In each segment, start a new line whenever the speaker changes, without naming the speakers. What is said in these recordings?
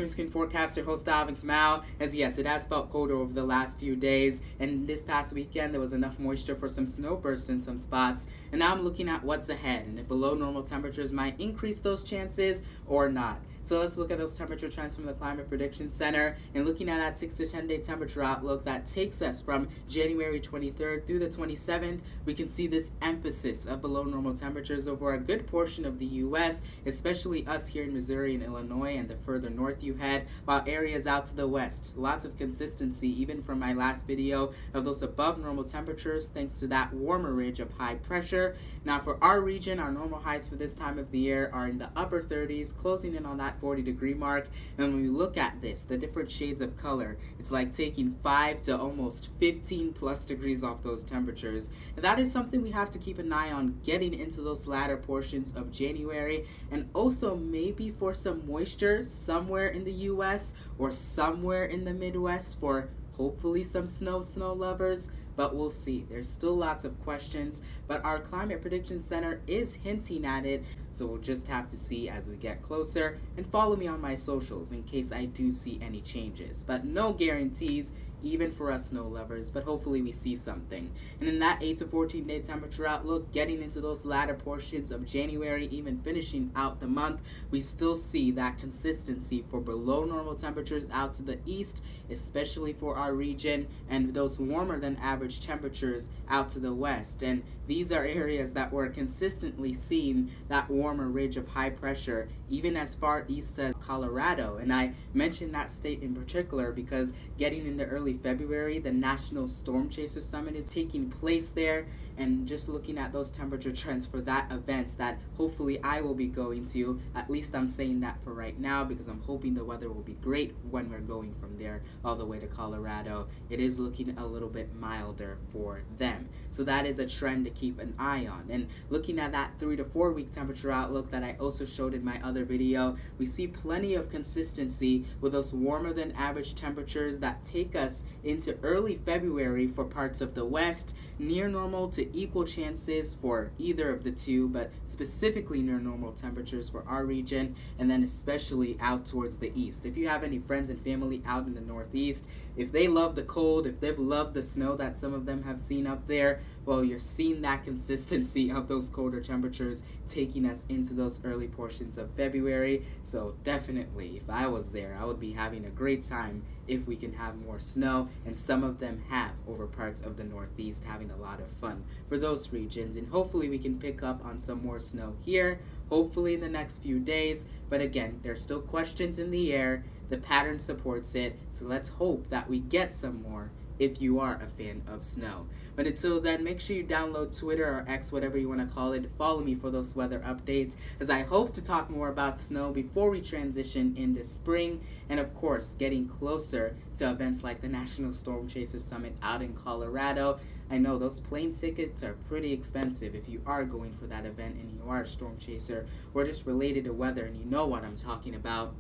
Screen Forecaster, host Alvin Kamau. As yes, it has felt colder over the last few days, and this past weekend there was enough moisture for some snowbursts in some spots. And now I'm looking at what's ahead, and if below normal temperatures might increase those chances or not. So let's look at those temperature trends from the Climate Prediction Center, and looking at that 6 to 10 day temperature outlook that takes us from January 23rd through the 27th, we can see this emphasis of below normal temperatures over a good portion of the U.S., especially us here in Missouri and Illinois, and the further north you head, while areas out to the west. Lots of consistency even from my last video of those above normal temperatures thanks to that warmer ridge of high pressure. Now for our region, our normal highs for this time of the year are in the upper 30s, closing in on that 40-degree mark. And when we look at this, the different shades of color, it's like taking 5 to almost 15 plus degrees off those temperatures. And that is something we have to keep an eye on getting into those latter portions of January, and also maybe for some moisture somewhere in the US or somewhere in the Midwest for hopefully some snow lovers. But we'll see. There's still lots of questions, but our Climate Prediction Center is hinting at it, so we'll just have to see as we get closer. And follow me on my socials in case I do see any changes. But no guarantees, even for us snow lovers, but hopefully we see something. And in that 8 to 14 day temperature outlook, getting into those latter portions of January, even finishing out the month, we still see that consistency for below normal temperatures out to the east, especially for our region, and those warmer than average temperatures out to the west. And these are areas that were consistently seeing that warmer ridge of high pressure even as far east as Colorado. And I mentioned that state in particular because getting into early February, the National Storm Chaser Summit is taking place there, and just looking at those temperature trends for that event that hopefully I will be going to, at least I'm saying that for right now because I'm hoping the weather will be great when we're going from there all the way to Colorado. It is looking a little bit milder for them. So that is a trend to keep an eye on. And looking at that 3 to 4 week temperature outlook that I also showed in my other video, we see plenty of consistency with those warmer than average temperatures that take us into early February for parts of the west, near normal to equal chances for either of the two, but specifically near normal temperatures for our region, and then especially out towards the east. If you have any friends and family out in the northeast, if they love the cold, if they've loved the snow that some of them have seen up there, well, you're seeing that consistency of those colder temperatures taking us into those early portions of February. So definitely, if I was there, I would be having a great time if we can have more snow, and some of them have over parts of the northeast, having a lot of fun for those regions. And hopefully we can pick up on some more snow here, hopefully in the next few days. But again, there's still questions in the air. The pattern supports it, so let's hope that we get some more if you are a fan of snow. But until then, make sure you download Twitter or X, whatever you want to call it. Follow me for those weather updates, as I hope to talk more about snow before we transition into spring, and of course, getting closer to events like the National Storm Chaser Summit out in Colorado. I know those plane tickets are pretty expensive if you are going for that event and you are a storm chaser or just related to weather and you know what I'm talking about.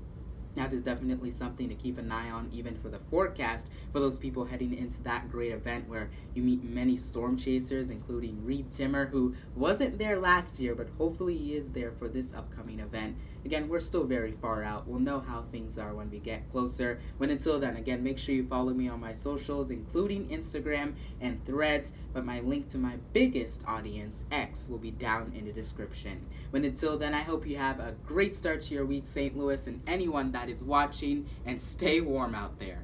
That is definitely something to keep an eye on, even for the forecast, for those people heading into that great event where you meet many storm chasers, including Reed Timmer, who wasn't there last year, but hopefully he is there for this upcoming event. Again, we're still very far out. We'll know how things are when we get closer. But until then, again, make sure you follow me on my socials, including Instagram and Threads. But my link to my biggest audience, X, will be down in the description. But until then, I hope you have a great start to your week, St. Louis, and anyone that is watching, and stay warm out there.